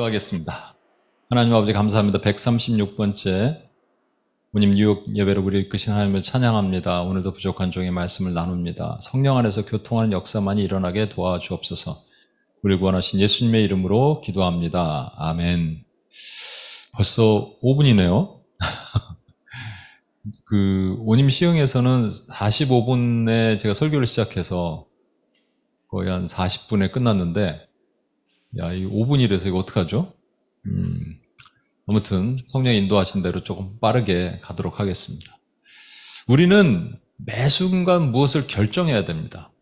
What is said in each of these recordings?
기도하겠습니다. 하나님 아버지 감사합니다. 136번째 모님 뉴욕 예배로 우리 이끄신 하나님을 찬양합니다. 오늘도 부족한 종의 말씀을 나눕니다. 성령 안에서 교통하는 역사만이 일어나게 도와주옵소서. 우리 구원하신 예수님의 이름으로 기도합니다. 아멘. 벌써 5분이네요. 오님 시흥에서는 45분에 제가 설교를 시작해서 거의 한 40분에 끝났는데, 야, 이 5분이라서 이거 어떡하죠? 아무튼 성령이 인도하신 대로 조금 빠르게 가도록 하겠습니다. 우리는 매 순간 무엇을 결정해야 됩니다.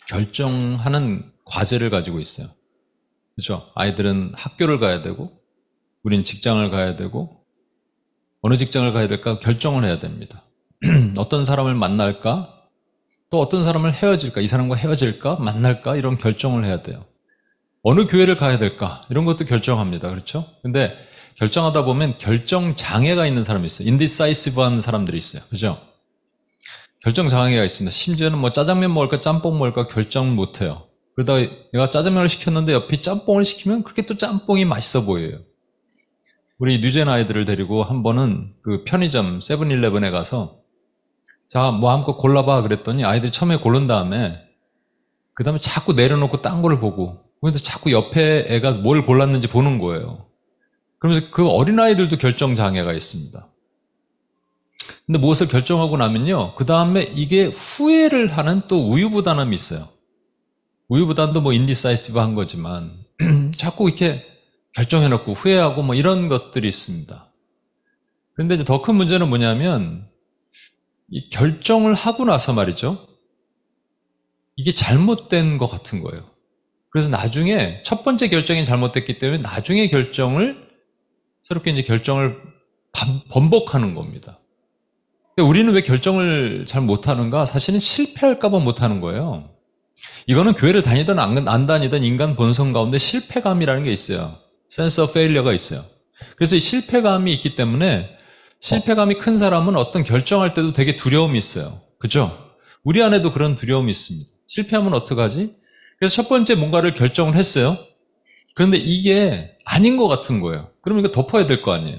결정하는 과제를 가지고 있어요. 그렇죠? 아이들은 학교를 가야 되고, 우린 직장을 가야 되고, 어느 직장을 가야 될까 결정을 해야 됩니다. 어떤 사람을 만날까? 또 어떤 사람을 헤어질까? 이 사람과 헤어질까? 만날까? 이런 결정을 해야 돼요. 어느 교회를 가야 될까? 이런 것도 결정합니다. 그렇죠? 근데 결정하다 보면 결정 장애가 있는 사람이 있어요. indecisive한 사람들이 있어요. 그죠? 결정 장애가 있습니다. 심지어는 뭐 짜장면 먹을까 짬뽕 먹을까 결정을 못 해요. 그러다가 내가 짜장면을 시켰는데 옆에 짬뽕을 시키면 그렇게 또 짬뽕이 맛있어 보여요. 우리 뉴젠 아이들을 데리고 한 번은 그 편의점 세븐일레븐에 가서 자, 뭐 한껏 골라봐 그랬더니 아이들이 처음에 고른 다음에 그 다음에 자꾸 내려놓고 딴 거를 보고 그런데 자꾸 옆에 애가 뭘 골랐는지 보는 거예요. 그러면서 그 어린아이들도 결정장애가 있습니다. 근데 무엇을 결정하고 나면요, 그 다음에 이게 후회를 하는 또 우유부단함이 있어요. 우유부단도 뭐 인디사이시브한 거지만 자꾸 이렇게 결정해놓고 후회하고 뭐 이런 것들이 있습니다. 그런데 이제 더 큰 문제는 뭐냐면 이 결정을 하고 나서 말이죠, 이게 잘못된 것 같은 거예요. 그래서 나중에 첫 번째 결정이 잘못됐기 때문에 나중에 새롭게 이제 결정을 번복하는 겁니다. 우리는 왜 결정을 잘 못하는가? 사실은 실패할까봐 못하는 거예요. 이거는 교회를 다니든 안 다니든 인간 본성 가운데 실패감이라는 게 있어요. sense of failure가 있어요. 그래서 이 실패감이 있기 때문에 실패감이 큰 사람은 어떤 결정할 때도 되게 두려움이 있어요. 그죠? 우리 안에도 그런 두려움이 있습니다. 실패하면 어떡하지? 그래서 첫 번째 뭔가를 결정을 했어요. 그런데 이게 아닌 것 같은 거예요. 그러면 이거 덮어야 될 거 아니에요.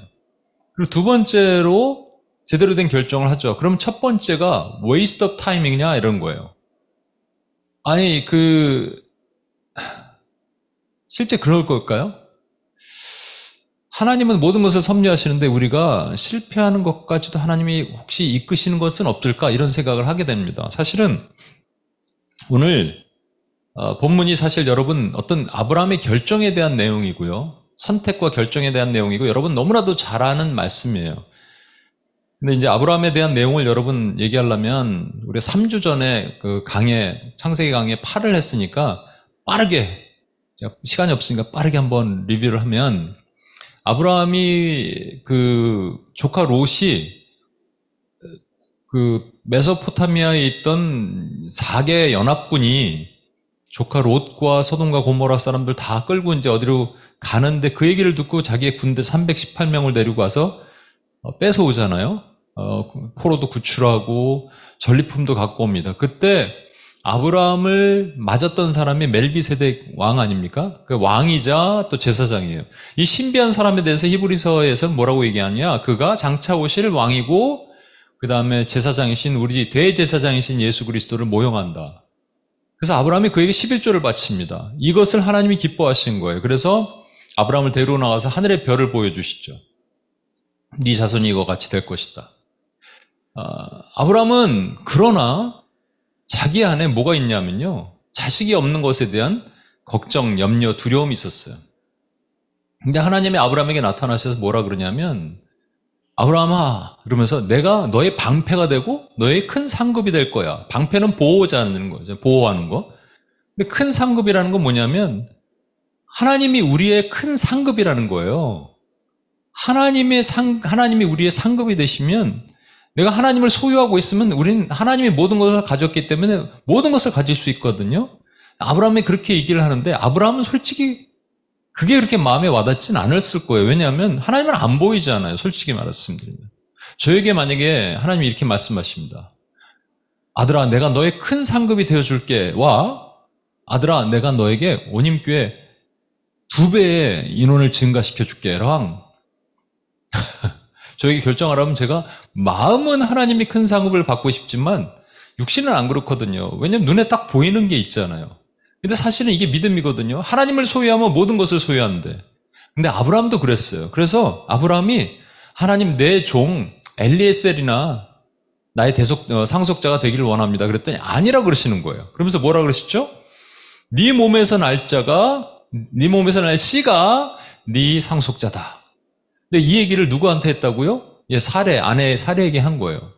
그리고 두 번째로 제대로 된 결정을 하죠. 그럼 첫 번째가 waste of time이냐 이런 거예요. 아니 실제 그럴 걸까요? 하나님은 모든 것을 섭리하시는데 우리가 실패하는 것까지도 하나님이 혹시 이끄시는 것은 없을까 이런 생각을 하게 됩니다. 사실은 오늘 본문이 사실 여러분 어떤 아브라함의 결정에 대한 내용이고요. 선택과 결정에 대한 내용이고 여러분 너무나도 잘 아는 말씀이에요. 근데 이제 아브라함에 대한 내용을 여러분 얘기하려면 우리가 3주 전에 그 창세기 강의 8을 했으니까 빠르게, 제가 시간이 없으니까 빠르게 한번 리뷰를 하면 아브라함이 그 조카 롯이 그 메소포타미아에 있던 4개 연합군이 조카 롯과 소돔과 고모라 사람들 다 끌고 이제 어디로 가는데 그 얘기를 듣고 자기의 군대 318명을 데리고 가서 뺏어오잖아요. 포로도 구출하고 전리품도 갖고 옵니다. 그때 아브라함을 맞았던 사람이 멜기세덱 왕 아닙니까? 그 왕이자 또 제사장이에요. 이 신비한 사람에 대해서 히브리서에서는 뭐라고 얘기하냐? 그가 장차 오실 왕이고 그 다음에 제사장이신 우리 대제사장이신 예수 그리스도를 모형한다. 그래서 아브라함이 그에게 11조를 바칩니다. 이것을 하나님이 기뻐하신 거예요. 그래서 아브라함을 데리고 나가서 하늘의 별을 보여주시죠. 네 자손이 이거 같이 될 것이다. 아브라함은 그러나 자기 안에 뭐가 있냐면요, 자식이 없는 것에 대한 걱정, 염려, 두려움이 있었어요. 근데 하나님이 아브라함에게 나타나셔서 뭐라 그러냐면 아브라함아 이러면서 내가 너의 방패가 되고 너의 큰 상급이 될 거야. 방패는 보호자는 거죠. 보호하는 거. 근데 큰 상급이라는 건 뭐냐면 하나님이 우리의 큰 상급이라는 거예요. 하나님이 우리의 상급이 되시면 내가 하나님을 소유하고 있으면 우리는 하나님이 모든 것을 가졌기 때문에 모든 것을 가질 수 있거든요. 아브라함이 그렇게 얘기를 하는데 아브라함은 솔직히 그게 그렇게 마음에 와닿진 않았을 거예요. 왜냐하면 하나님은 안 보이잖아요. 솔직히 말씀드리면. 저에게 만약에 하나님이 이렇게 말씀하십니다. 아들아 내가 너의 큰 상급이 되어줄게. 와 아들아 내가 너에게 오님교회 2배의 인원을 증가시켜 줄게랑 저에게 결정하라면 제가 마음은 하나님이 큰 상급을 받고 싶지만 육신은 안 그렇거든요. 왜냐면 눈에 딱 보이는 게 있잖아요. 근데 사실은 이게 믿음이거든요. 하나님을 소유하면 모든 것을 소유하는데. 근데 아브라함도 그랬어요. 그래서 아브라함이 하나님 내 종 엘리에셀이나 나의 상속자가 되기를 원합니다. 그랬더니 아니라 그러시는 거예요. 그러면서 뭐라 그러시죠? 네 몸에서 날 씨가 네 상속자다. 근데 이 얘기를 누구한테 했다고요? 예, 아내 사례에게 한 거예요.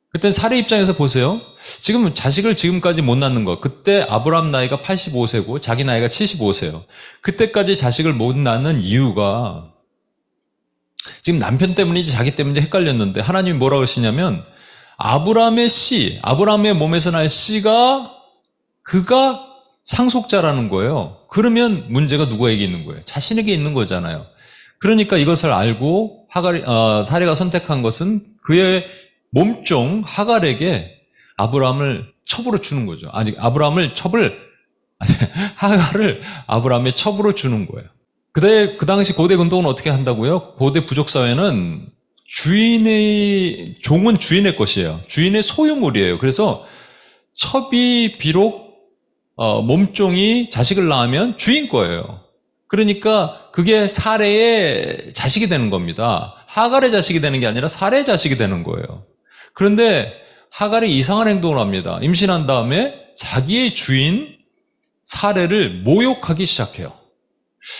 그때 사례 입장에서 보세요. 지금 자식을 지금까지 못 낳는 거. 그때 아브라함 나이가 85세고 자기 나이가 75세예요. 그때까지 자식을 못 낳는 이유가 지금 남편 때문인지 자기 때문인지 헷갈렸는데 하나님이 뭐라고 하시냐면 아브라함의 몸에서 날 씨가 그가 상속자라는 거예요. 그러면 문제가 누구에게 있는 거예요? 자신에게 있는 거잖아요. 그러니까 이것을 알고 사레가 선택한 것은 그의 몸종 하갈에게 아브라함을 첩으로 주는 거죠. 하갈을 아브라함의 첩으로 주는 거예요. 그 당시 고대 근동은 어떻게 한다고요? 고대 부족 사회는 종은 주인의 것이에요. 주인의 소유물이에요. 그래서 첩이 비록 몸종이 자식을 낳으면 주인 거예요. 그러니까 그게 사레의 자식이 되는 겁니다. 하갈의 자식이 되는 게 아니라 사레의 자식이 되는 거예요. 그런데 하갈이 이상한 행동을 합니다. 임신한 다음에 자기의 주인 사레를 모욕하기 시작해요.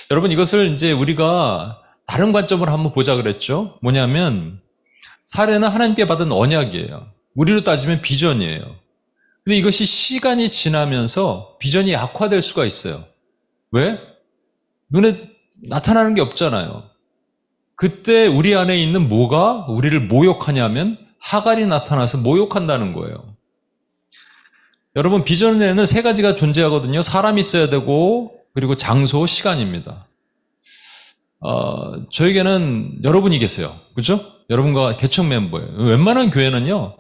여러분 이것을 이제 우리가 다른 관점으로 한번 보자 그랬죠. 뭐냐면 사레는 하나님께 받은 언약이에요. 우리로 따지면 비전이에요. 근데 이것이 시간이 지나면서 비전이 약화될 수가 있어요. 왜? 눈에 나타나는 게 없잖아요. 그때 우리 안에 있는 뭐가 우리를 모욕하냐면 하갈이 나타나서 모욕한다는 거예요. 여러분 비전에는 3가지가 존재하거든요. 사람이 있어야 되고 그리고 장소, 시간입니다. 저에게는 여러분이 계세요. 그죠? 여러분과 개척 멤버예요. 웬만한 교회는요.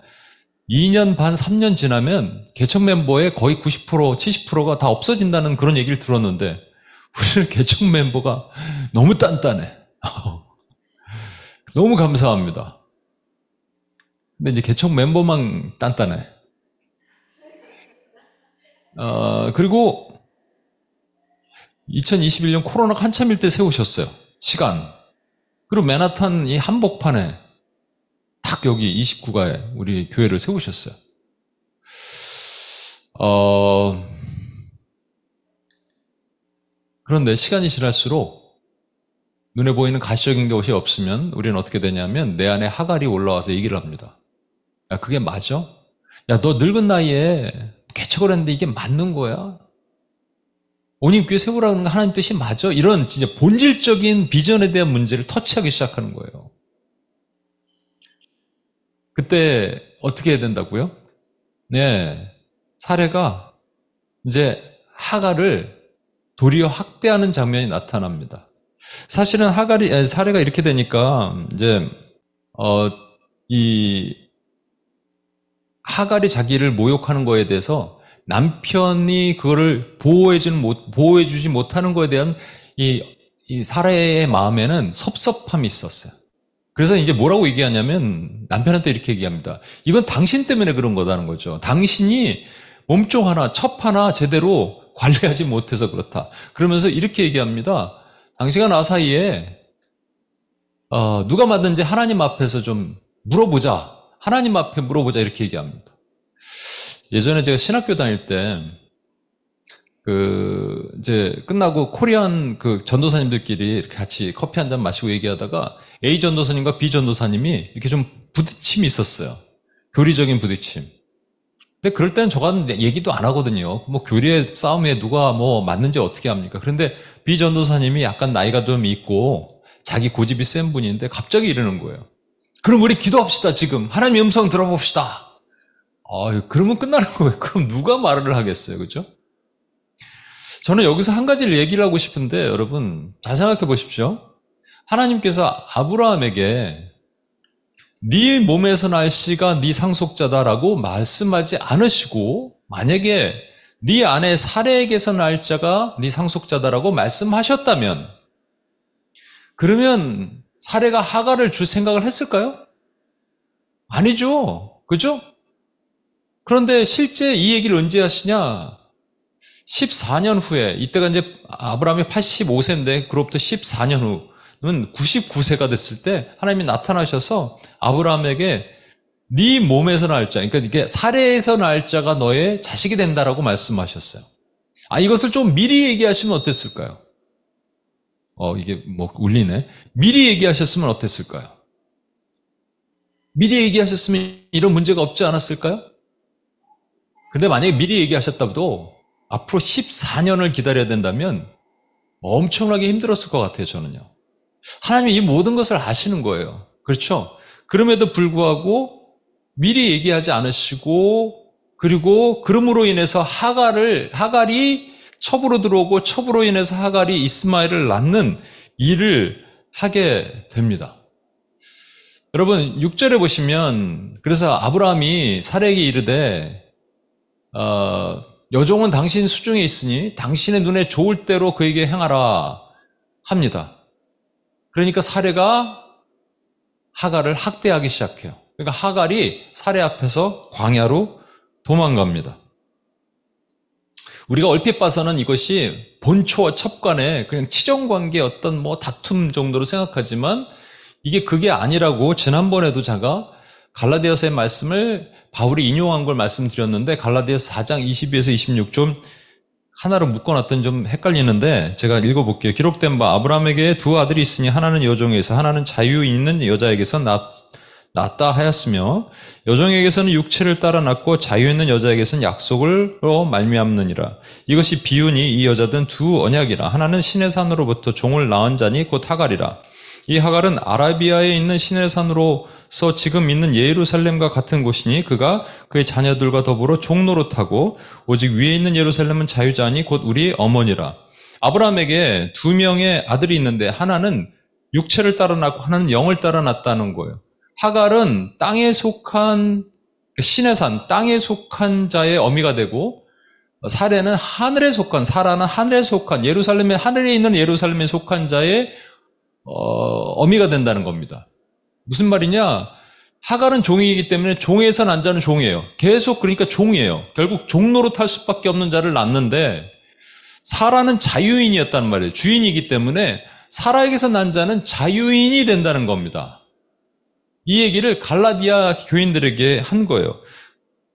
2년 반, 3년 지나면 개척 멤버의 거의 90%, 70%가 다 없어진다는 그런 얘기를 들었는데 우리는 개척 멤버가 너무 단단해. 너무 감사합니다. 근데 이제 개척 멤버만 단단해. 그리고 2021년 코로나가 한참일 때 세우셨어요. 시간. 그리고 맨하탄 이 한복판에 딱 여기 29가에 우리 교회를 세우셨어요. 그런데 시간이 지날수록 눈에 보이는 가시적인 것이 없으면 우리는 어떻게 되냐면 내 안에 하갈이 올라와서 얘기를 합니다. 야, 그게 맞아? 야, 너 늙은 나이에 개척을 했는데 이게 맞는 거야? 오님교회 세우라는 거 하나님 뜻이 맞아? 이런 진짜 본질적인 비전에 대한 문제를 터치하기 시작하는 거예요. 그때 어떻게 해야 된다고요? 네, 사례가 이제 하갈을 도리어 학대하는 장면이 나타납니다. 사실은 사례가 이렇게 되니까 이제 이 하갈이 자기를 모욕하는 거에 대해서 남편이 그거를 보호해주지 못하는 거에 대한 이 사례의 마음에는 섭섭함이 있었어요. 그래서 이제 뭐라고 얘기하냐면 남편한테 이렇게 얘기합니다. 이건 당신 때문에 그런 거다는 거죠. 당신이 몸종 하나, 첩 하나 제대로 관리하지 못해서 그렇다. 그러면서 이렇게 얘기합니다. 당신과 나 사이에 누가 맞는지 하나님 앞에서 좀 물어보자. 하나님 앞에 물어보자 이렇게 얘기합니다. 예전에 제가 신학교 다닐 때 이제 끝나고 코리안 전도사님들끼리 이렇게 같이 커피 한 잔 마시고 얘기하다가 A 전도사님과 B 전도사님이 이렇게 좀 부딪힘이 있었어요. 교리적인 부딪힘. 근데 그럴 때는 저가는 얘기도 안 하거든요. 뭐 교리의 싸움에 누가 뭐 맞는지 어떻게 합니까? 그런데 B 전도사님이 약간 나이가 좀 있고 자기 고집이 센 분인데 갑자기 이러는 거예요. 그럼 우리 기도합시다 지금. 하나님의 음성 들어봅시다. 그러면 끝나는 거예요. 그럼 누가 말을 하겠어요. 그죠? 저는 여기서 한 가지를 얘기를 하고 싶은데 여러분 잘 생각해 보십시오. 하나님께서 아브라함에게 네 몸에서 날 씨가 네 상속자다라고 말씀하지 않으시고 만약에 네 아내 사레에게서 날 자가 네 상속자다라고 말씀하셨다면, 그러면 사레가 하갈을 줄 생각을 했을까요? 아니죠. 그죠? 그런데 실제 이 얘기를 언제 하시냐? 14년 후에, 이때가 이제 아브라함이 85세인데, 그로부터 14년 후는 99세가 됐을 때 하나님이 나타나셔서 아브라함에게 네 몸에서 날 자, 그러니까 이게 사레에서 날 자가 너의 자식이 된다라고 말씀하셨어요. 이것을 좀 미리 얘기하시면 어땠을까요? 이게 뭐 울리네. 미리 얘기하셨으면 어땠을까요? 미리 얘기하셨으면 이런 문제가 없지 않았을까요? 근데 만약에 미리 얘기하셨다도 앞으로 14년을 기다려야 된다면 엄청나게 힘들었을 것 같아요, 저는요. 하나님이 이 모든 것을 아시는 거예요. 그렇죠? 그럼에도 불구하고 미리 얘기하지 않으시고, 그리고 그럼으로 인해서 하갈이 첩으로 들어오고, 첩으로 인해서 하갈이 이스마엘을 낳는 일을 하게 됩니다. 여러분 6절에 보시면, 그래서 아브라함이 사레에게 이르되 여종은 당신 수중에 있으니 당신의 눈에 좋을 대로 그에게 행하라 합니다. 그러니까 사레가 하갈을 학대하기 시작해요. 그러니까 하갈이 사레 앞에서 광야로 도망갑니다. 우리가 얼핏 봐서는 이것이 본초와 첩간의 그냥 치정관계의 어떤 다툼 정도로 생각하지만, 이게 그게 아니라고 지난번에도 제가 갈라디아서의 말씀을 바울이 인용한 걸 말씀드렸는데, 갈라디아서 4장 22에서 26 좀 하나로 묶어놨더니 좀 헷갈리는데 제가 읽어볼게요. 기록된 바 아브라함에게 두 아들이 있으니 하나는 여종에게서 하나는 자유 있는 여자에게서 낳았다 하였으며, 여종에게서는 육체를 따라 낳고 자유 있는 여자에게서는 약속으로 말미암느니라. 이것이 비유니 이 여자든 두 언약이라. 하나는 신의 산으로부터 종을 낳은 자니 곧 하갈이라. 이 하갈은 아라비아에 있는 신의 산으로서 지금 있는 예루살렘과 같은 곳이니 그가 그의 자녀들과 더불어 종노릇하고, 오직 위에 있는 예루살렘은 자유자니 곧 우리의 어머니라. 아브라함에게 두 명의 아들이 있는데 하나는 육체를 따라 낳고 하나는 영을 따라 낳았다는 거예요. 하갈은 땅에 속한, 신의 산, 땅에 속한 자의 어미가 되고, 사라는 하늘에 속한, 예루살렘에, 하늘에 있는 예루살렘에 속한 자의 어미가 된다는 겁니다. 무슨 말이냐? 하갈은 종이기 때문에 종에서 난 자는 종이에요. 계속 그러니까 종이에요. 결국 종노릇할 수밖에 없는 자를 낳는데, 사라는 자유인이었단 말이에요. 주인이기 때문에 사라에게서 난 자는 자유인이 된다는 겁니다. 이 얘기를 갈라디아 교인들에게 한 거예요.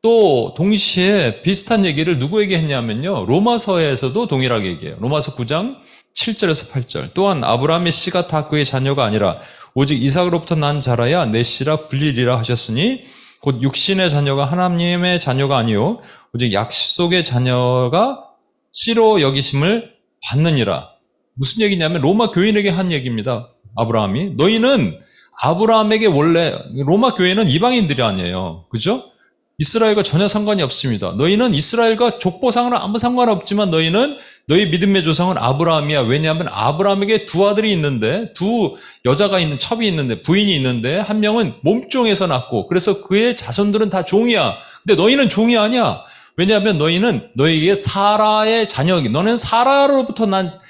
또 동시에 비슷한 얘기를 누구에게 했냐면요, 로마서에서도 동일하게 얘기해요. 로마서 9장 7절에서 8절. 또한 아브라함의 씨가 다 그의 자녀가 아니라 오직 이삭으로부터 난 자라야 내 씨라 불리리라 하셨으니, 곧 육신의 자녀가 하나님의 자녀가 아니요 오직 약속의 자녀가 씨로 여기심을 받느니라. 무슨 얘기냐면 로마 교인에게 한 얘기입니다. 아브라함이, 너희는 아브라함에게, 원래 로마 교회는 이방인들이 아니에요. 그죠? 이스라엘과 전혀 상관이 없습니다. 너희는 이스라엘과 족보상은 아무 상관없지만 너희는, 너희 믿음의 조상은 아브라함이야. 왜냐하면 아브라함에게 두 아들이 있는데, 두 여자가 있는, 첩이 있는데, 부인이 있는데, 한 명은 몸종에서 낳고, 그래서 그의 자손들은 다 종이야. 근데 너희는 종이 아니야. 왜냐하면 너희는 너희에게 사라의 자녀이기, 너는 사라로부터 난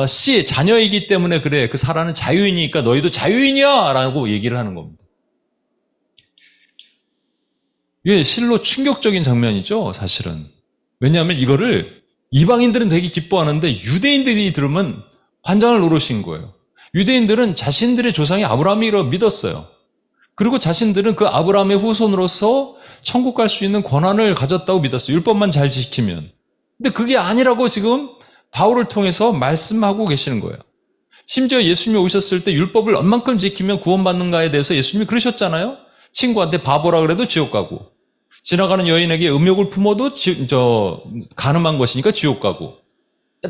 씨, 자녀이기 때문에 그래. 그 사라는 자유인이니까 너희도 자유인이야! 라고 얘기를 하는 겁니다. 이게 실로 충격적인 장면이죠, 사실은. 왜냐하면 이거를 이방인들은 되게 기뻐하는데 유대인들이 들으면 환장을 노릇인 거예요. 유대인들은 자신들의 조상이 아브라함이라고 믿었어요. 그리고 자신들은 그 아브라함의 후손으로서 천국 갈 수 있는 권한을 가졌다고 믿었어요. 율법만 잘 지키면. 근데 그게 아니라고 지금 바울을 통해서 말씀하고 계시는 거예요. 심지어 예수님이 오셨을 때 율법을 얼만큼 지키면 구원받는가에 대해서 예수님이 그러셨잖아요. 친구한테 바보라 그래도 지옥 가고, 지나가는 여인에게 음욕을 품어도 간음한 것이니까 지옥 가고,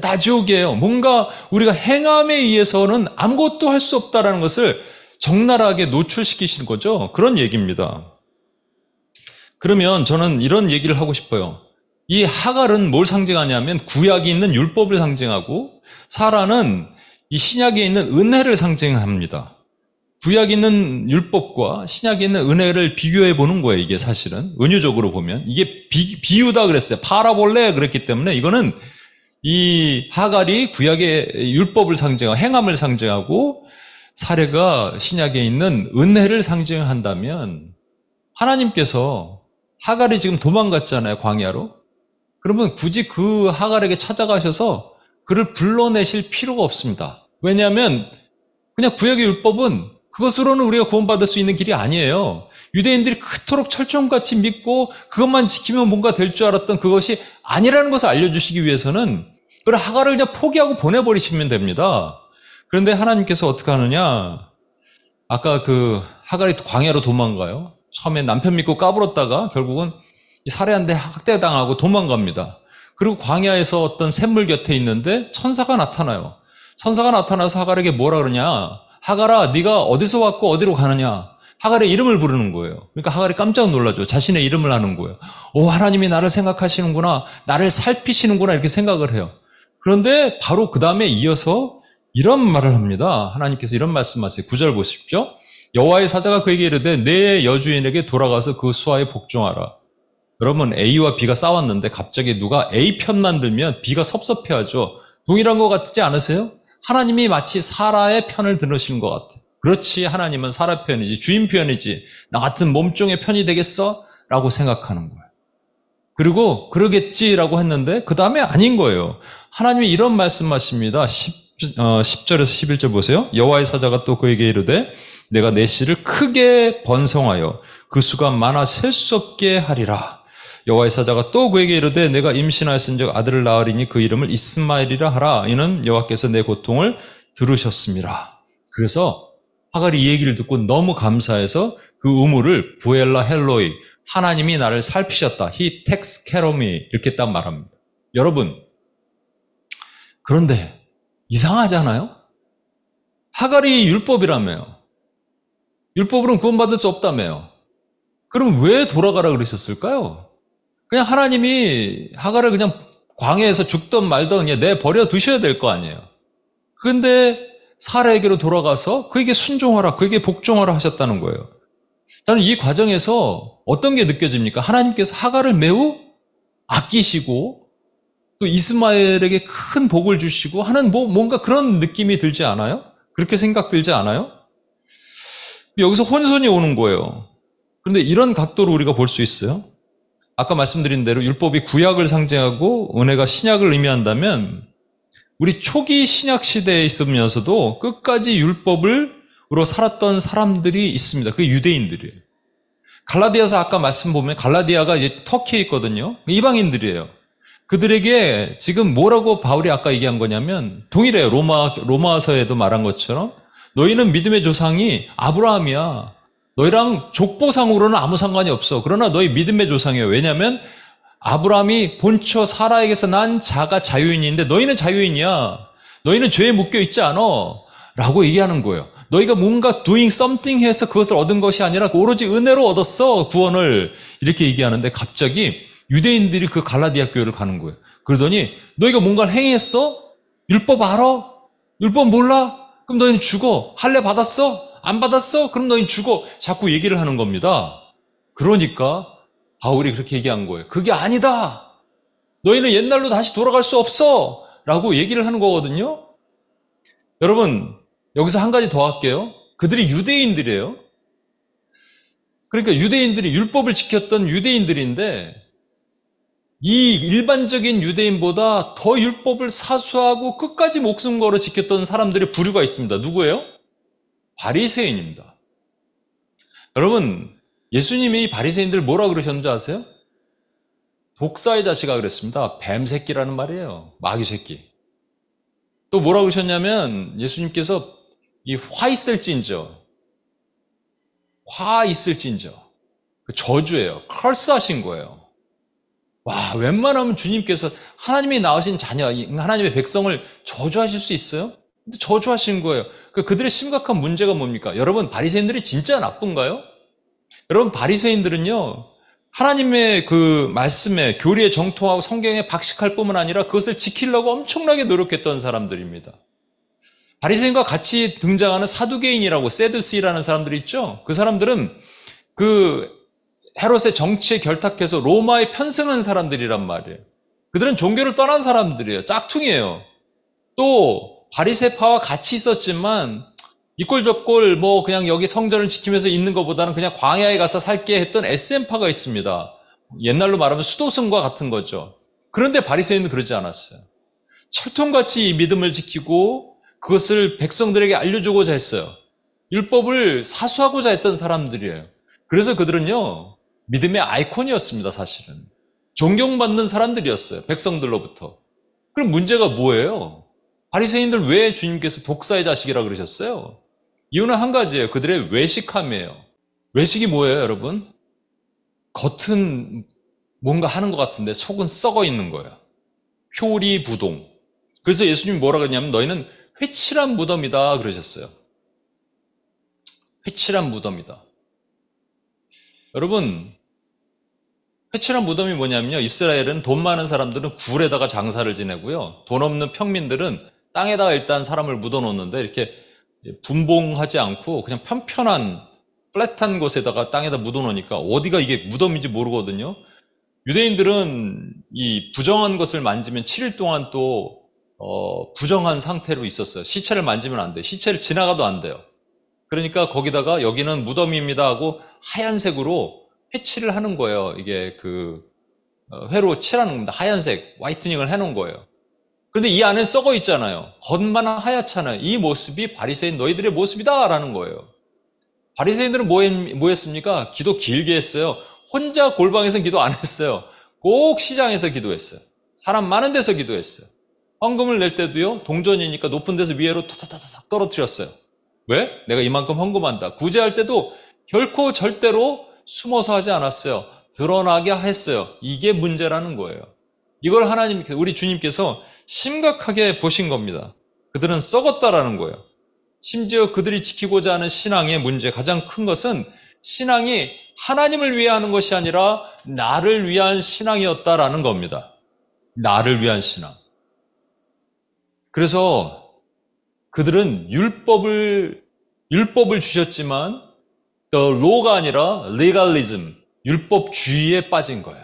다 지옥이에요. 뭔가 우리가 행함에 의해서는 아무것도 할 수 없다라는 것을 적나라하게 노출시키시는 거죠. 그런 얘기입니다. 그러면 저는 이런 얘기를 하고 싶어요. 이 하갈은 뭘 상징하냐면 구약에 있는 율법을 상징하고, 사라는 이 신약에 있는 은혜를 상징합니다. 구약에 있는 율법과 신약에 있는 은혜를 비교해 보는 거예요. 이게 사실은 은유적으로 보면 이게 비유다 그랬어요. 파라볼레 그랬기 때문에 이거는 이 하갈이 구약의 율법을 상징하고 행함을 상징하고 사례가 신약에 있는 은혜를 상징한다면 하나님께서 하갈이 지금 도망갔잖아요. 광야로. 그러면 굳이 그 하갈에게 찾아가셔서 그를 불러내실 필요가 없습니다. 왜냐하면 그냥 구약의 율법은 그것으로는 우리가 구원받을 수 있는 길이 아니에요. 유대인들이 그토록 철종같이 믿고 그것만 지키면 뭔가 될 줄 알았던 그것이 아니라는 것을 알려주시기 위해서는 그걸 하갈을 그냥 포기하고 보내버리시면 됩니다. 그런데 하나님께서 어떻게 하느냐? 아까 그 하갈이 광야로 도망가요. 처음에 남편 믿고 까불었다가 결국은 살해한데 학대당하고 도망갑니다. 그리고 광야에서 어떤 샘물 곁에 있는데 천사가 나타나요. 천사가 나타나서 하갈에게 뭐라 그러냐? 하갈아, 네가 어디서 왔고 어디로 가느냐? 하갈의 이름을 부르는 거예요. 그러니까 하갈이 깜짝 놀라죠. 자신의 이름을 하는 거예요. 오, 하나님이 나를 생각하시는구나. 나를 살피시는구나. 이렇게 생각을 해요. 그런데 바로 그 다음에 이어서 이런 말을 합니다. 하나님께서 이런 말씀하세요. 9절 보십시오. 여호와의 사자가 그에게 이르되 내 여주인에게 돌아가서 그 수하에 복종하라. 여러분 A와 B가 싸웠는데 갑자기 누가 A 편만 들면 B가 섭섭해하죠. 동일한 것 같지 않으세요? 하나님이 마치 사라의 편을 들으시는 것 같아요. 그렇지, 하나님은 사라 편이지, 주인 편이지, 나 같은 몸종의 편이 되겠어? 라고 생각하는 거예요. 그리고 그러겠지라고 했는데 그 다음에 아닌 거예요. 하나님이 이런 말씀하십니다. 10절에서 11절 보세요. 여호와의 사자가 또 그에게 이르되 내가 내 씨를 크게 번성하여 그 수가 많아 셀 수 없게 하리라. 여호와의 사자가 또 그에게 이르되 내가 임신하였은즉 아들을 낳으리니 그 이름을 이스마엘이라 하라. 이는 여호와께서 내 고통을 들으셨습니다. 그래서 하갈이 이 얘기를 듣고 너무 감사해서 그 우물을 부엘라 헬로이, 하나님이 나를 살피셨다. He takes care of me. 이렇게 딱 말합니다. 여러분, 그런데 이상하지 않아요? 하갈이 율법이라며요. 율법으로는 구원받을 수 없다며요. 그럼 왜 돌아가라 그러셨을까요? 그냥 하나님이 하갈을 그냥 광야에서 죽든 말든 그냥 내버려 두셔야 될 거 아니에요. 그런데 사라에게로 돌아가서 그에게 순종하라, 그에게 복종하라 하셨다는 거예요. 저는 이 과정에서 어떤 게 느껴집니까? 하나님께서 하갈을 매우 아끼시고 또 이스마엘에게 큰 복을 주시고 하는 뭔가 그런 느낌이 들지 않아요? 그렇게 생각 들지 않아요? 여기서 혼선이 오는 거예요. 그런데 이런 각도로 우리가 볼 수 있어요. 아까 말씀드린 대로 율법이 구약을 상징하고 은혜가 신약을 의미한다면 우리 초기 신약 시대에 있으면서도 끝까지 율법으로 살았던 사람들이 있습니다. 그게 유대인들이에요. 갈라디아서 아까 말씀 보면 갈라디아가 이제 터키에 있거든요. 이방인들이에요. 그들에게 지금 뭐라고 바울이 아까 얘기한 거냐면 동일해요. 로마서에도 말한 것처럼 너희는 믿음의 조상이 아브라함이야. 너희랑 족보상으로는 아무 상관이 없어. 그러나 너희 믿음의 조상이에요. 왜냐하면 아브라함이 본처 사라에게서 난 자가 자유인인데 너희는 자유인이야. 너희는 죄에 묶여 있지 않아. 라고 얘기하는 거예요. 너희가 뭔가 doing something 해서 그것을 얻은 것이 아니라 오로지 은혜로 얻었어. 구원을. 이렇게 얘기하는데 갑자기 유대인들이 그 갈라디아 교회를 가는 거예요. 그러더니 너희가 뭔가를 행했어? 율법 알아? 율법 몰라? 그럼 너희는 죽어. 할례 받았어? 안 받았어? 그럼 너희는 죽어. 자꾸 얘기를 하는 겁니다. 그러니까 바울이 그렇게 얘기한 거예요. 그게 아니다. 너희는 옛날로 다시 돌아갈 수 없어. 라고 얘기를 하는 거거든요. 여러분, 여기서 한 가지 더 할게요. 그들이 유대인들이에요. 그러니까 유대인들이 율법을 지켰던 유대인들인데 이 일반적인 유대인보다 더 율법을 사수하고 끝까지 목숨 걸어 지켰던 사람들의 부류가 있습니다. 누구예요? 바리새인입니다. 여러분, 예수님이 바리새인들 뭐라 그러셨는지 아세요? 독사의 자식아 그랬습니다. 뱀 새끼라는 말이에요. 마귀 새끼. 또 뭐라 그러셨냐면 예수님께서 이 화 있을진저, 화 있을진저, 그 저주예요. 컬스 하신 거예요. 와, 웬만하면 주님께서 하나님이 낳으신 자녀, 하나님의 백성을 저주하실 수 있어요? 근데 저주하신 거예요. 그들의 심각한 문제가 뭡니까? 여러분, 바리새인들이 진짜 나쁜가요? 여러분, 바리새인들은요, 하나님의 그 말씀에, 교리에 정통하고 성경에 박식할 뿐만 아니라 그것을 지키려고 엄청나게 노력했던 사람들입니다. 바리새인과 같이 등장하는 사두개인이라고 세두시라는 사람들이 있죠. 그 사람들은 그 헤롯의 정치에 결탁해서 로마에 편승한 사람들이란 말이에요. 그들은 종교를 떠난 사람들이에요. 짝퉁이에요. 또 바리새파와 같이 있었지만 이꼴저꼴 뭐 그냥 여기 성전을 지키면서 있는 것보다는 그냥 광야에 가서 살게 했던 SM파가 있습니다. 옛날로 말하면 수도승과 같은 거죠. 그런데 바리새인은 그러지 않았어요. 철통같이 이 믿음을 지키고 그것을 백성들에게 알려주고자 했어요. 율법을 사수하고자 했던 사람들이에요. 그래서 그들은요, 믿음의 아이콘이었습니다, 사실은. 존경받는 사람들이었어요, 백성들로부터. 그럼 문제가 뭐예요? 바리새인들 왜 주님께서 독사의 자식이라 그러셨어요? 이유는 한 가지예요. 그들의 외식함이에요. 외식이 뭐예요, 여러분? 겉은 뭔가 하는 것 같은데 속은 썩어 있는 거예요. 표리부동. 그래서 예수님이 뭐라 그랬냐면 너희는 회칠한 무덤이다 그러셨어요. 회칠한 무덤이다. 여러분, 회칠한 무덤이 뭐냐면요. 이스라엘은 돈 많은 사람들은 굴에다가 장사를 지내고요. 돈 없는 평민들은 땅에다가 일단 사람을 묻어놓는데 이렇게 분봉하지 않고 그냥 편편한 플랫한 곳에다가 땅에다 묻어놓으니까 어디가 이게 무덤인지 모르거든요. 유대인들은 이 부정한 것을 만지면 7일 동안 또 부정한 상태로 있었어요. 시체를 만지면 안 돼요. 시체를 지나가도 안 돼요. 그러니까 거기다가 여기는 무덤입니다 하고 하얀색으로 회칠을 하는 거예요. 이게 회로 칠하는 겁니다. 하얀색, 화이트닝을 해놓은 거예요. 그런데 이 안에 썩어 있잖아요. 겉만 하얗잖아요. 이 모습이 바리새인 너희들의 모습이다라는 거예요. 바리새인들은 뭐 했습니까? 기도 길게 했어요. 혼자 골방에서 기도 안 했어요. 꼭 시장에서 기도했어요. 사람 많은 데서 기도했어요. 헌금을 낼 때도요. 동전이니까 높은 데서 위에로 탁탁탁 떨어뜨렸어요. 왜? 내가 이만큼 헌금한다. 구제할 때도 결코 절대로 숨어서 하지 않았어요. 드러나게 했어요. 이게 문제라는 거예요. 이걸 하나님께서, 우리 주님께서 심각하게 보신 겁니다. 그들은 썩었다라는 거예요. 심지어 그들이 지키고자 하는 신앙의 문제, 가장 큰 것은 신앙이 하나님을 위해 하는 것이 아니라 나를 위한 신앙이었다라는 겁니다. 나를 위한 신앙. 그래서 그들은 율법을 주셨지만 the law가 아니라 legalism, 율법주의에 빠진 거예요.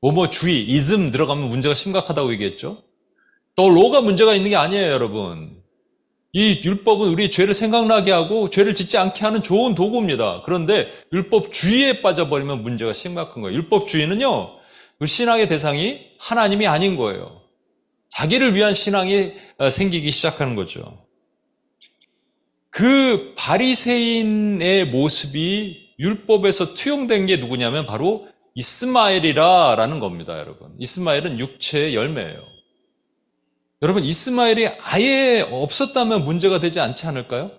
뭐뭐주의, ism 들어가면 문제가 심각하다고 얘기했죠. the law가 문제가 있는 게 아니에요, 여러분. 이 율법은 우리의 죄를 생각나게 하고 죄를 짓지 않게 하는 좋은 도구입니다. 그런데 율법주의에 빠져버리면 문제가 심각한 거예요. 율법주의는요, 우리 신앙의 대상이 하나님이 아닌 거예요. 자기를 위한 신앙이 생기기 시작하는 거죠. 그 바리새인의 모습이 율법에서 투영된 게 누구냐면 바로 이스마엘이라는 겁니다, 여러분. 이스마엘은 육체의 열매예요. 여러분, 이스마엘이 아예 없었다면 문제가 되지 않지 않을까요?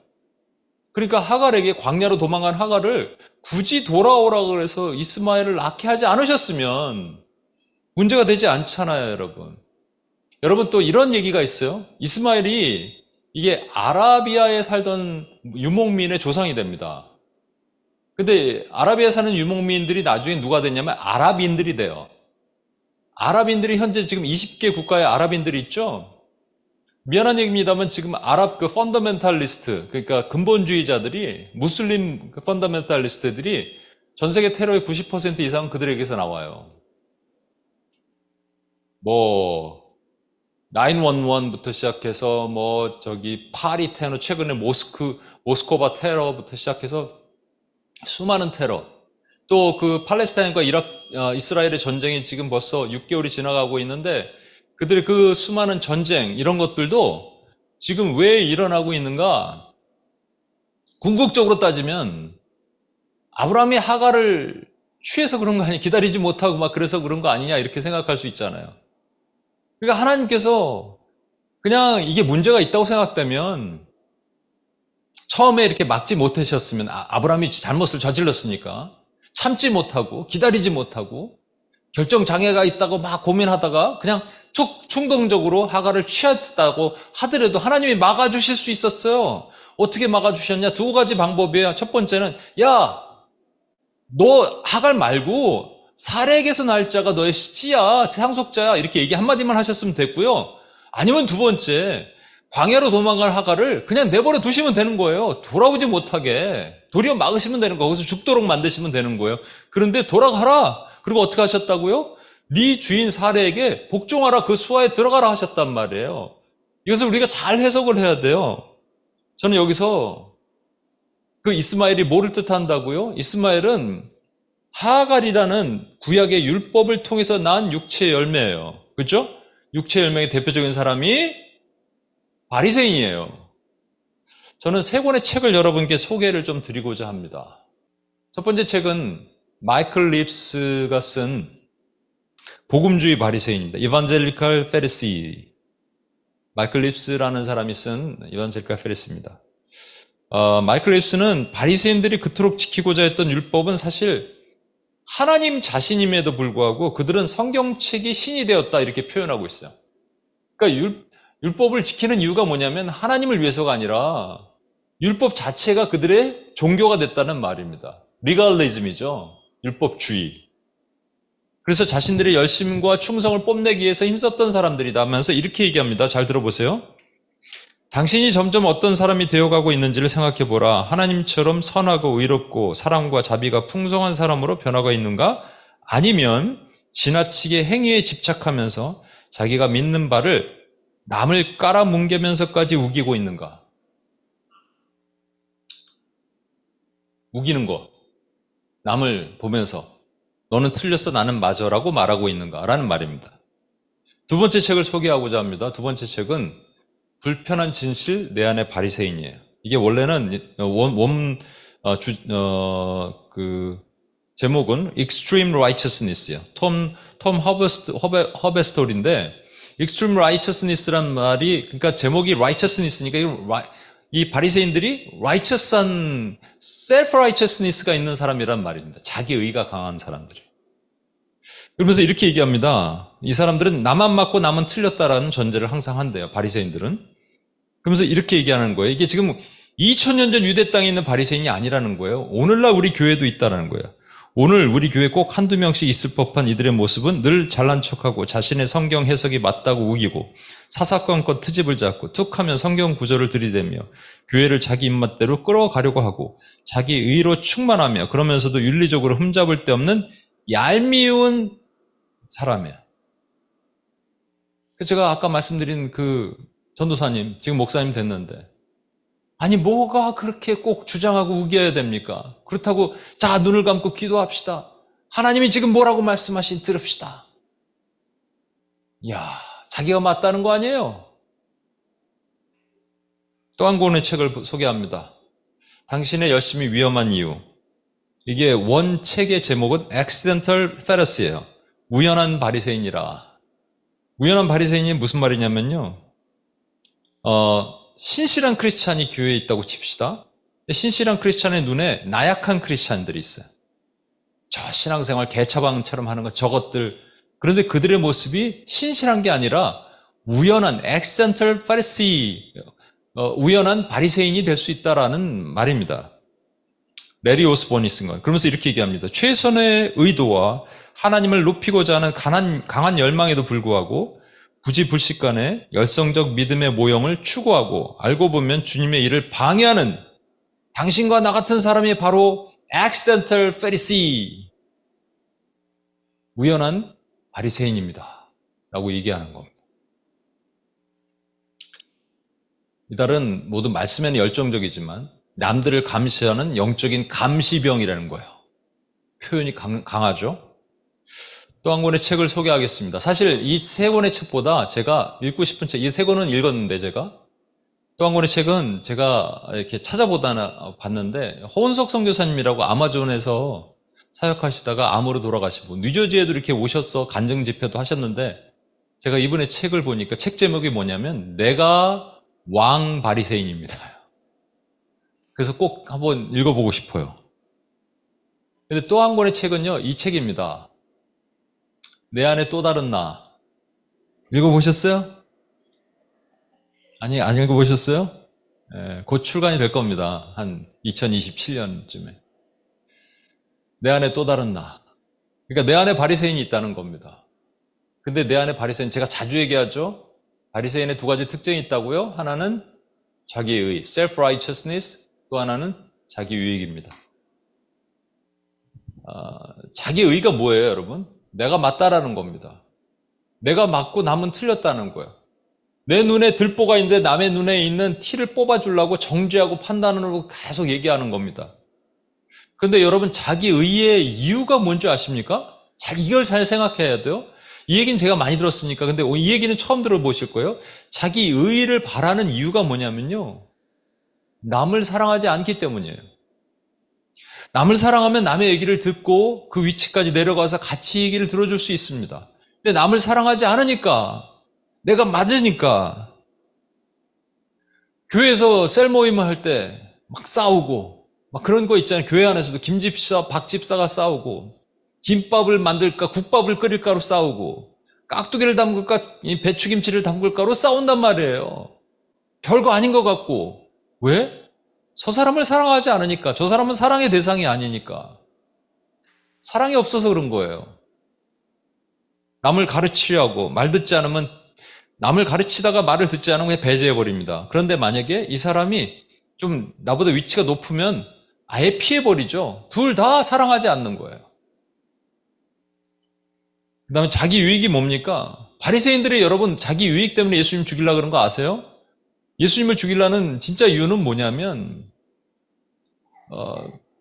그러니까 하갈에게 광야로 도망간 하갈을 굳이 돌아오라고 해서 이스마엘을 낳게 하지 않으셨으면 문제가 되지 않잖아요, 여러분. 여러분, 또 이런 얘기가 있어요. 이스마엘이 이게 아라비아에 살던 유목민의 조상이 됩니다. 근데 아라비아에 사는 유목민들이 나중에 누가 됐냐면 아랍인들이 돼요. 아랍인들이 현재 지금 20개 국가의 아랍인들이 있죠. 미안한 얘기입니다만 지금 아랍 펀더멘탈리스트, 그러니까 근본주의자들이, 무슬림 펀더멘탈리스트들이 전 세계 테러의 90% 이상 그들에게서 나와요. 911부터 시작해서 파리 테러, 최근에 모스코바 테러부터 시작해서 수많은 테러, 또 팔레스타인과 이스라엘의 전쟁이 지금 벌써 6개월이 지나가고 있는데 그들의 그 수많은 전쟁, 이런 것들도 지금 왜 일어나고 있는가? 궁극적으로 따지면 아브라함이 하갈을 취해서 그런 거 아니냐, 기다리지 못하고 그래서 그런 거 아니냐, 이렇게 생각할 수 있잖아요. 그러니까 하나님께서 그냥 이게 문제가 있다고 생각되면 처음에 이렇게 막지 못하셨으면, 아브라함이 잘못을 저질렀으니까 참지 못하고 기다리지 못하고 결정장애가 있다고 막 고민하다가 그냥 툭 충동적으로 하갈을 취했다고 하더라도 하나님이 막아주실 수 있었어요. 어떻게 막아주셨냐? 두 가지 방법이에요. 첫 번째는 야, 너 하갈 말고 사렉에서 날 자가 너의 씨야, 상속자야, 이렇게 얘기 한마디만 하셨으면 됐고요. 아니면 두 번째, 광야로 도망갈 하갈을 그냥 내버려 두시면 되는 거예요. 돌아오지 못하게. 도리어 막으시면 되는 거예요. 거기서 죽도록 만드시면 되는 거예요. 그런데 돌아가라. 그리고 어떻게 하셨다고요? 네 주인 사례에게 복종하라. 그 수하에 들어가라 하셨단 말이에요. 이것을 우리가 잘 해석을 해야 돼요. 저는 여기서 그 이스마엘이 뭐를 뜻한다고요? 이스마엘은 하갈이라는 구약의 율법을 통해서 난 육체의 열매예요. 그렇죠? 육체의 열매의 대표적인 사람이 바리새인이에요. 저는 세 권의 책을 여러분께 소개를 좀 드리고자 합니다. 첫 번째 책은 마이클 립스가 쓴 복음주의 바리새인입니다. Evangelical Pharisee. 마이클 립스라는 사람이 쓴 Evangelical Pharisee입니다. 마이클 립스는 바리새인들이 그토록 지키고자 했던 율법은 사실 하나님 자신임에도 불구하고 그들은 성경책이 신이 되었다 이렇게 표현하고 있어요. 그러니까 율법을 지키는 이유가 뭐냐면 하나님을 위해서가 아니라 율법 자체가 그들의 종교가 됐다는 말입니다. 리갈리즘이죠. 율법주의. 그래서 자신들의 열심과 충성을 뽐내기 위해서 힘썼던 사람들이다 하면서 이렇게 얘기합니다. 잘 들어보세요. 당신이 점점 어떤 사람이 되어가고 있는지를 생각해보라. 하나님처럼 선하고 의롭고 사랑과 자비가 풍성한 사람으로 변화가 있는가? 아니면 지나치게 행위에 집착하면서 자기가 믿는 바를 남을 깔아뭉개면서까지 우기고 있는가? 우기는 거. 남을 보면서 너는 틀렸어 나는 맞아라고 말하고 있는가라는 말입니다. 두 번째 책을 소개하고자 합니다. 두 번째 책은 불편한 진실 내 안의 바리새인이에요. 이게 원래는 제목은 Extreme Righteousness예요. 톰 허베스톨인데 Extreme Righteousness란 말이 그러니까 제목이 Righteousness니까 이 바리새인들이 righteous한 self-righteousness가 있는 사람이란 말입니다. 자기 의가 강한 사람들이. 그러면서 이렇게 얘기합니다. 이 사람들은 나만 맞고 남은 틀렸다라는 전제를 항상 한대요. 바리새인들은. 그러면서 이렇게 얘기하는 거예요. 이게 지금 2000년 전 유대 땅에 있는 바리새인이 아니라는 거예요. 오늘날 우리 교회도 있다라는 거예요. 오늘 우리 교회 꼭 한두 명씩 있을 법한 이들의 모습은 늘 잘난 척하고 자신의 성경 해석이 맞다고 우기고 사사건건 트집을 잡고 툭하면 성경 구절을 들이대며 교회를 자기 입맛대로 끌어가려고 하고 자기 의로 충만하며 그러면서도 윤리적으로 흠잡을 데 없는 얄미운 사람이에요. 제가 아까 말씀드린 그 전도사님, 지금 목사님 됐는데 아니 뭐가 그렇게 꼭 주장하고 우겨야 됩니까? 그렇다고 자 눈을 감고 기도합시다. 하나님이 지금 뭐라고 말씀하신 들읍시다. 이야 자기가 맞다는 거 아니에요? 또 한 권의 책을 소개합니다. 당신의 열심이 위험한 이유. 이게 원 책의 제목은 Accidental Pharisee예요. 우연한 바리새인이라. 우연한 바리새인이 무슨 말이냐면요. 신실한 크리스찬이 교회에 있다고 칩시다. 신실한 크리스찬의 눈에 나약한 크리스찬들이 있어요. 저 신앙생활 개차방처럼 하는 거 저것들. 그런데 그들의 모습이 신실한 게 아니라 우연한 accidental Pharisee, 우연한 바리새인이 될 수 있다라는 말입니다. 레리 오스본이 쓴 거예요. 그러면서 이렇게 얘기합니다. 최선의 의도와 하나님을 높이고자 하는 강한 열망에도 불구하고 부지불식간에 열성적 믿음의 모형을 추구하고 알고 보면 주님의 일을 방해하는 당신과 나 같은 사람이 바로 accidental Pharisee, 우연한 바리새인입니다. 라고 얘기하는 겁니다. 이달은 모두 말씀에는 열정적이지만 남들을 감시하는 영적인 감시병이라는 거예요. 표현이 강하죠? 또 한 권의 책을 소개하겠습니다. 사실 이 세 권의 책보다 제가 읽고 싶은 책, 이 세 권은 읽었는데 제가 또 한 권의 책은 제가 이렇게 찾아보다 봤는데 허은석 선교사님이라고 아마존에서 사역하시다가 암으로 돌아가시고 뉴저지에도 이렇게 오셔서 간증 집회도 하셨는데 제가 이번에 책을 보니까 책 제목이 뭐냐면 내가 왕 바리새인입니다. 그래서 꼭 한번 읽어보고 싶어요. 근데 또 한 권의 책은요, 이 책입니다. 내 안에 또 다른 나. 읽어보셨어요? 아니, 안 읽어보셨어요? 곧 출간이 될 겁니다. 한 2027년쯤에. 내 안에 또 다른 나. 그러니까 내 안에 바리새인이 있다는 겁니다. 근데 내 안에 바리새인, 제가 자주 얘기하죠? 바리새인의 두 가지 특징이 있다고요? 하나는 자기의 self-righteousness, 또 하나는 자기유익입니다. 자기의가 뭐예요, 여러분? 내가 맞다라는 겁니다. 내가 맞고 남은 틀렸다는 거예요. 내 눈에 들보가 있는데 남의 눈에 있는 티를 뽑아주려고 정죄하고 판단으로 계속 얘기하는 겁니다. 그런데 여러분, 자기의의 이유가 뭔지 아십니까? 이걸 잘 생각해야 돼요. 이 얘기는 제가 많이 들었으니까. 근데 이 얘기는 처음 들어보실 거예요. 자기의를 바라는 이유가 뭐냐면요, 남을 사랑하지 않기 때문이에요. 남을 사랑하면 남의 얘기를 듣고 그 위치까지 내려가서 같이 얘기를 들어줄 수 있습니다. 근데 남을 사랑하지 않으니까, 내가 맞으니까, 교회에서 셀 모임을 할 때 막 싸우고, 막 그런 거 있잖아요. 교회 안에서도 김집사, 박집사가 싸우고, 김밥을 만들까, 국밥을 끓일까로 싸우고, 깍두기를 담글까, 배추김치를 담글까로 싸운단 말이에요. 별거 아닌 것 같고. 왜? 저 사람을 사랑하지 않으니까. 저 사람은 사랑의 대상이 아니니까. 사랑이 없어서 그런 거예요. 남을 가르치려고 말 듣지 않으면, 남을 가르치다가 말을 듣지 않으면 그냥 배제해버립니다. 그런데 만약에 이 사람이 좀 나보다 위치가 높으면 아예 피해버리죠. 둘 다 사랑하지 않는 거예요. 그 다음에 자기 유익이 뭡니까? 바리새인들이 여러분 자기 유익 때문에 예수님 죽이려고 그런 거 아세요? 예수님을 죽이려는 진짜 이유는 뭐냐면,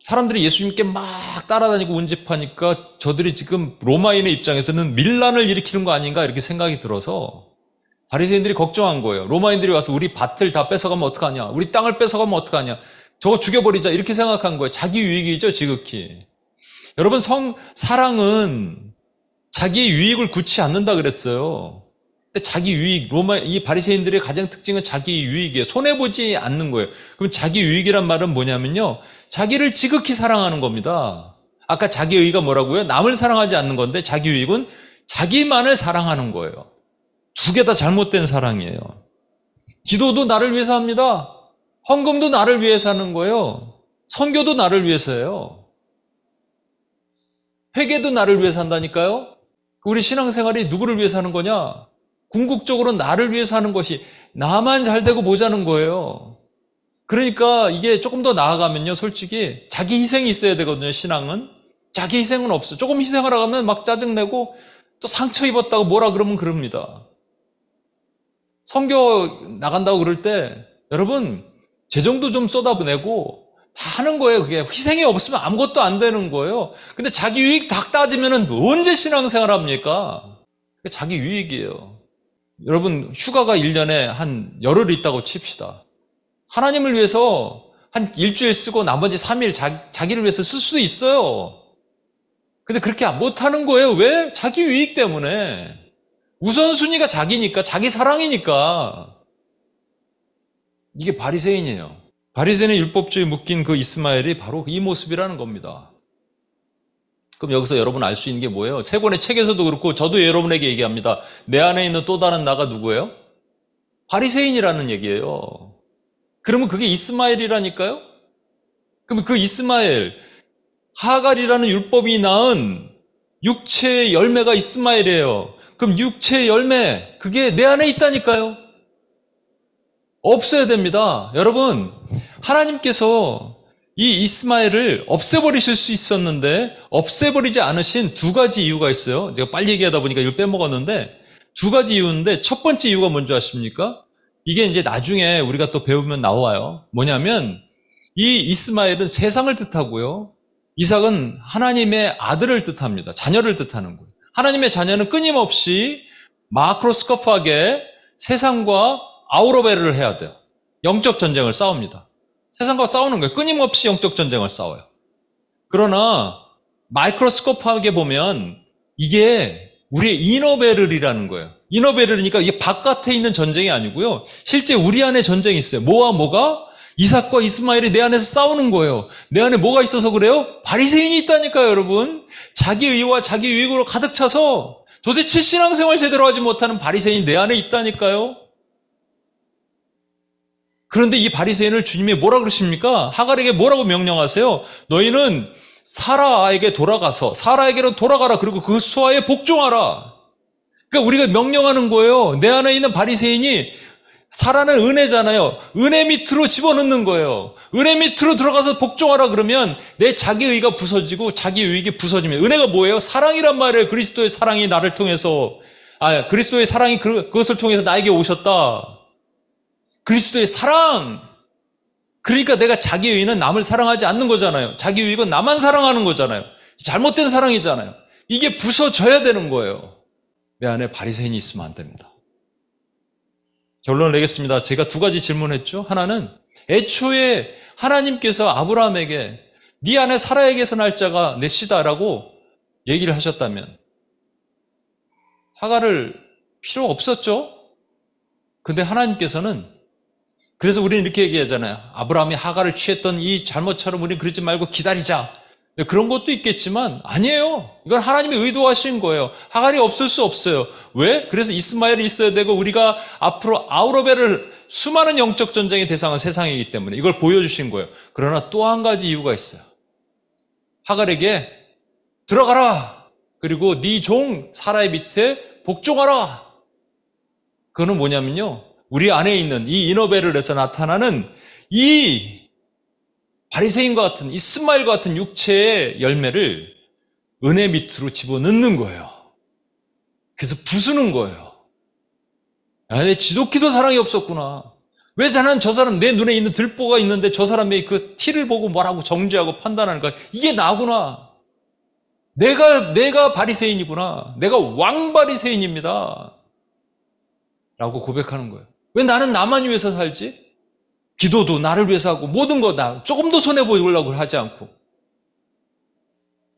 사람들이 예수님께 막 따라다니고 운집하니까 저들이 지금 로마인의 입장에서는 밀란을 일으키는 거 아닌가 이렇게 생각이 들어서 바리새인들이 걱정한 거예요. 로마인들이 와서 우리 밭을 다 뺏어가면 어떡하냐, 우리 땅을 뺏어가면 어떡하냐, 저거 죽여버리자 이렇게 생각한 거예요. 자기 유익이죠, 지극히. 여러분, 사랑은 자기의 유익을 굳지 않는다 그랬어요. 자기 유익, 이 바리새인들의 가장 특징은 자기 유익이에요. 손해보지 않는 거예요. 그럼 자기 유익이란 말은 뭐냐면요, 자기를 지극히 사랑하는 겁니다. 아까 자기 의가 뭐라고요? 남을 사랑하지 않는 건데, 자기 유익은 자기만을 사랑하는 거예요. 두 개 다 잘못된 사랑이에요. 기도도 나를 위해서 합니다. 헌금도 나를 위해서 하는 거예요. 선교도 나를 위해서예요. 회개도 나를 위해서 한다니까요. 우리 신앙생활이 누구를 위해서 하는 거냐? 궁극적으로 나를 위해서 하는 것이, 나만 잘 되고 보자는 거예요. 그러니까 이게 조금 더 나아가면요, 솔직히 자기 희생이 있어야 되거든요. 신앙은 자기 희생은 없어요. 조금 희생하러 가면 막 짜증내고 또 상처 입었다고 뭐라 그러면 그럽니다. 선교 나간다고 그럴 때 여러분 재정도 좀 쏟아내고 다 하는 거예요. 그게 희생이 없으면 아무것도 안 되는 거예요. 근데 자기 유익 다 따지면 언제 신앙생활 합니까? 그게 자기 유익이에요. 여러분, 휴가가 1년에 한 열흘 있다고 칩시다. 하나님을 위해서 한 일주일 쓰고 나머지 3일 자기를 위해서 쓸 수도 있어요. 근데 그렇게 못하는 거예요. 왜? 자기 유익 때문에. 우선순위가 자기니까, 자기 사랑이니까. 이게 바리새인이에요. 바리새인의 율법주의에 묶인 그 이스마엘이 바로 이 모습이라는 겁니다. 그럼 여기서 여러분 알 수 있는 게 뭐예요? 세 권의 책에서도 그렇고 저도 여러분에게 얘기합니다. 내 안에 있는 또 다른 나가 누구예요? 바리새인이라는 얘기예요. 그러면 그게 이스마엘이라니까요? 그럼 그 이스마엘, 하갈이라는 율법이 낳은 육체의 열매가 이스마엘이에요. 그럼 육체의 열매, 그게 내 안에 있다니까요? 없어야 됩니다. 여러분, 하나님께서 이 이스마엘을 없애버리실 수 있었는데 없애버리지 않으신 두 가지 이유가 있어요. 제가 빨리 얘기하다 보니까 이걸 빼먹었는데, 두 가지 이유인데, 첫 번째 이유가 뭔지 아십니까? 이게 이제 나중에 우리가 또 배우면 나와요. 뭐냐면 이 이스마엘은 세상을 뜻하고요, 이삭은 하나님의 아들을 뜻합니다. 자녀를 뜻하는 거예요. 하나님의 자녀는 끊임없이 마크로스코프하게 세상과 아우러베르를 해야 돼요. 영적 전쟁을 싸웁니다. 세상과 싸우는 거예요. 끊임없이 영적 전쟁을 싸워요. 그러나 마이크로스코프하게 보면 이게 우리의 이너베를이라는 거예요. 이너베를이니까 이게 바깥에 있는 전쟁이 아니고요, 실제 우리 안에 전쟁이 있어요. 뭐와 뭐가? 이삭과 이스마엘이 내 안에서 싸우는 거예요. 내 안에 뭐가 있어서 그래요? 바리새인이 있다니까요, 여러분. 자기 의와 자기 유익으로 가득 차서 도대체 신앙생활 제대로 하지 못하는 바리새인이 내 안에 있다니까요. 그런데 이 바리새인을 주님이 뭐라 그러십니까? 하갈에게 뭐라고 명령하세요? 너희는 사라에게 돌아가서 사라에게로 돌아가라. 그리고 그 수하에 복종하라. 그러니까 우리가 명령하는 거예요. 내 안에 있는 바리새인이 살아는 은혜잖아요. 은혜 밑으로 집어넣는 거예요. 은혜 밑으로 들어가서 복종하라 그러면 내 자기의가 부서지고 자기유익이 부서지면, 은혜가 뭐예요? 사랑이란 말이에요. 그리스도의 사랑이 나를 통해서, 그리스도의 사랑이 그것을 통해서 나에게 오셨다. 그리스도의 사랑. 그러니까 내가 자기의는 남을 사랑하지 않는 거잖아요. 자기유익은 나만 사랑하는 거잖아요. 잘못된 사랑이잖아요. 이게 부서져야 되는 거예요. 내 안에 바리새인이 있으면 안 됩니다. 결론을 내겠습니다. 제가 두 가지 질문했죠. 하나는 애초에 하나님께서 아브라함에게 네 안에 사라에게서 날 자가 내 씨다라고 얘기를 하셨다면 하갈을 필요 없었죠. 근데 하나님께서는, 그래서 우리는 이렇게 얘기하잖아요. 아브라함이 하갈을 취했던 이 잘못처럼 우리는 그러지 말고 기다리자. 그런 것도 있겠지만 아니에요. 이건 하나님이 의도하신 거예요. 하갈이 없을 수 없어요. 왜? 그래서 이스마엘이 있어야 되고 우리가 앞으로 아우러벨을, 수많은 영적 전쟁의 대상은 세상이기 때문에 이걸 보여주신 거예요. 그러나 또 한 가지 이유가 있어요. 하갈에게 들어가라. 그리고 네 종 사라의 밑에 복종하라. 그거는 뭐냐면요, 우리 안에 있는 이 이너벨을에서 나타나는 이 바리새인과 같은, 이스마엘과 같은 육체의 열매를 은혜 밑으로 집어넣는 거예요. 그래서 부수는 거예요. 내 지독히도 사랑이 없었구나. 왜 나는 저 사람, 내 눈에 있는 들보가 있는데 저 사람의 그 티를 보고 뭐라고 정죄하고 판단하는 거야. 이게 나구나. 내가 바리새인이구나. 내가 왕바리새인입니다. 라고 고백하는 거예요. 왜 나는 나만 위해서 살지? 기도도 나를 위해서 하고 모든 거 나 조금도 손해보려고 하지 않고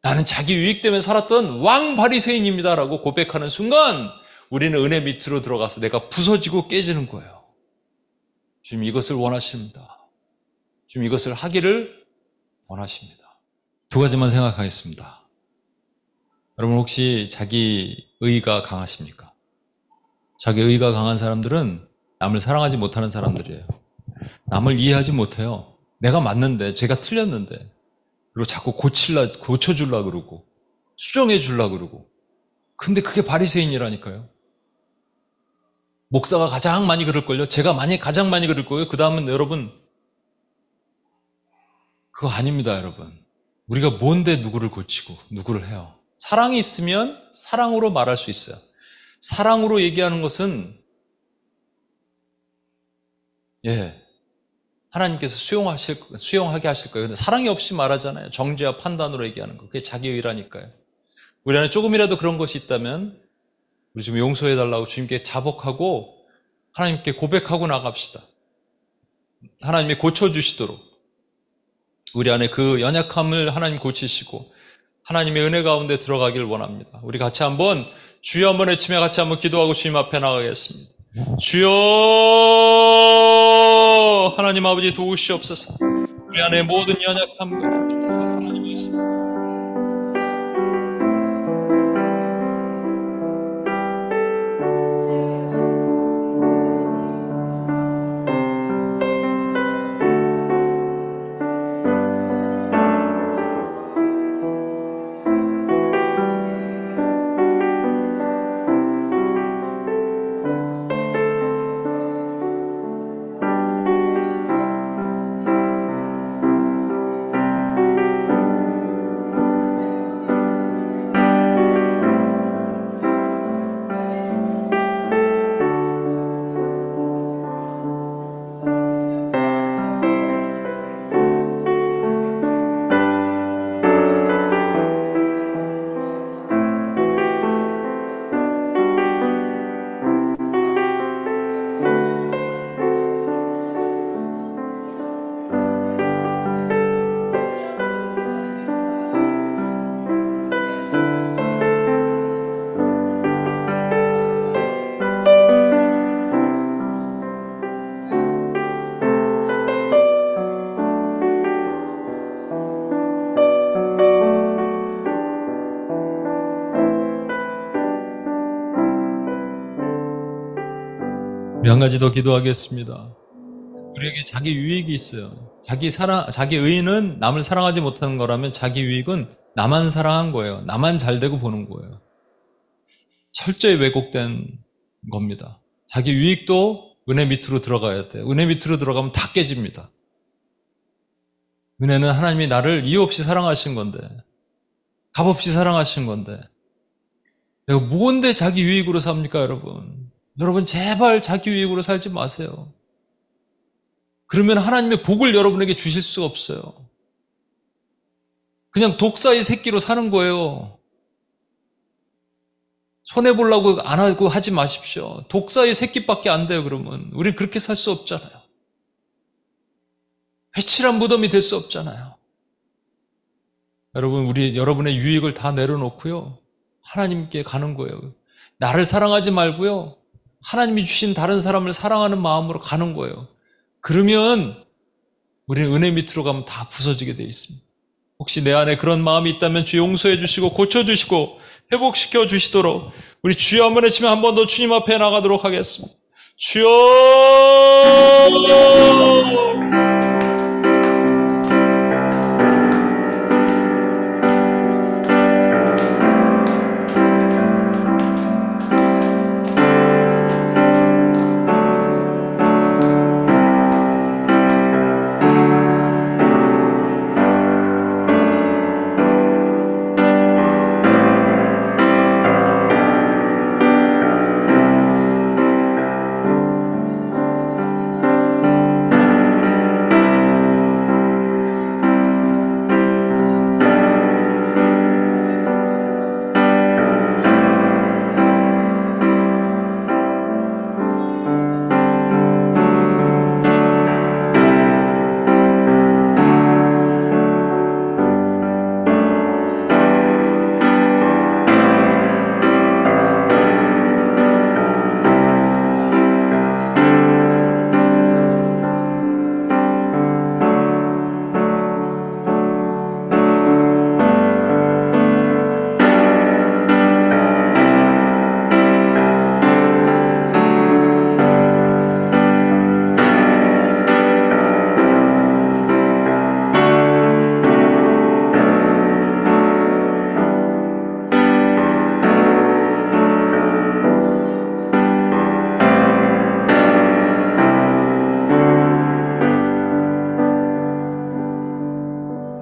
나는 자기 유익 때문에 살았던 왕 바리새인입니다라고 고백하는 순간 우리는 은혜 밑으로 들어가서 내가 부서지고 깨지는 거예요. 주님 이것을 원하십니다. 주님 이것을 하기를 원하십니다. 두 가지만 생각하겠습니다. 여러분 혹시 자기 의가 강하십니까? 자기 의가 강한 사람들은 남을 사랑하지 못하는 사람들이에요. 남을 이해하지 못해요. 내가 맞는데, 제가 틀렸는데. 그리고 자꾸 고쳐주려고 그러고, 수정해주려고 그러고. 근데 그게 바리새인이라니까요. 목사가 가장 많이 그럴걸요? 제가 가장 많이 그럴 거예요. 그 다음은 여러분, 그거 아닙니다, 여러분. 우리가 뭔데 누구를 고치고, 누구를 해요. 사랑이 있으면 사랑으로 말할 수 있어요. 사랑으로 얘기하는 것은, 하나님께서 수용하게 하실 거예요. 근데 사랑이 없이 말하잖아요. 정죄와 판단으로 얘기하는 거. 그게 자기의라니까요. 우리 안에 조금이라도 그런 것이 있다면 우리 좀 용서해달라고 주님께 자복하고 하나님께 고백하고 나갑시다. 하나님이 고쳐주시도록 우리 안에 그 연약함을 하나님 고치시고 하나님의 은혜 가운데 들어가길 원합니다. 우리 같이 한번 주여 한번 외치며 같이 한번 기도하고 주님 앞에 나가겠습니다. 주여, 하나님 아버지 도우시옵소서. 우리 안에 모든 연약함과 한 가지 더 기도하겠습니다. 우리에게 자기 유익이 있어요. 자기 의는 남을 사랑하지 못하는 거라면 자기 유익은 나만 사랑한 거예요. 나만 잘 되고 보는 거예요. 철저히 왜곡된 겁니다. 자기 유익도 은혜 밑으로 들어가야 돼요. 은혜 밑으로 들어가면 다 깨집니다. 은혜는 하나님이 나를 이유 없이 사랑하신 건데, 값 없이 사랑하신 건데, 내가 뭔데 자기 유익으로 삽니까, 여러분? 여러분, 제발 자기 유익으로 살지 마세요. 그러면 하나님의 복을 여러분에게 주실 수가 없어요. 그냥 독사의 새끼로 사는 거예요. 손해보려고 안 하고 하지 마십시오. 독사의 새끼밖에 안 돼요, 그러면. 우린 그렇게 살 수 없잖아요. 회칠한 무덤이 될 수 없잖아요. 여러분, 여러분의 유익을 다 내려놓고요. 하나님께 가는 거예요. 나를 사랑하지 말고요. 하나님이 주신 다른 사람을 사랑하는 마음으로 가는 거예요. 그러면 우리는 은혜 밑으로 가면 다 부서지게 돼 있습니다. 혹시 내 안에 그런 마음이 있다면 주 용서해 주시고 고쳐주시고 회복시켜 주시도록 우리 주여 한번 외치면 한 번 더 주님 앞에 나가도록 하겠습니다. 주여!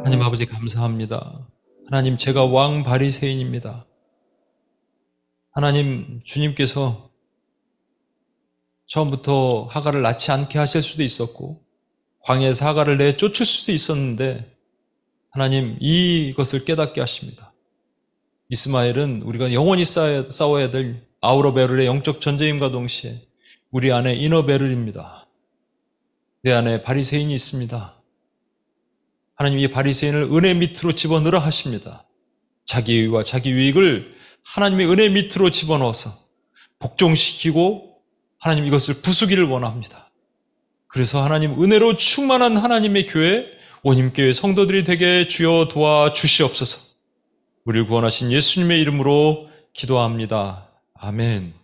하나님 아버지 감사합니다. 하나님 제가 왕 바리새인입니다. 하나님 주님께서 처음부터 하가를 낳지 않게 하실 수도 있었고 광야에서 하가를 내쫓을 수도 있었는데 하나님 이것을 깨닫게 하십니다. 이스마엘은 우리가 영원히 싸워야 될 아우러 베를의 영적 전쟁임과 동시에 우리 안에 이너 베를입니다. 내 안에 바리새인이 있습니다. 하나님 이 바리새인을 은혜 밑으로 집어넣으라 하십니다. 자기 의와 자기 유익을 하나님의 은혜 밑으로 집어넣어서 복종시키고 하나님 이것을 부수기를 원합니다. 그래서 하나님 은혜로 충만한 하나님의 교회, 원힘교회 성도들이 되게 주여 도와주시옵소서. 우리를 구원하신 예수님의 이름으로 기도합니다. 아멘.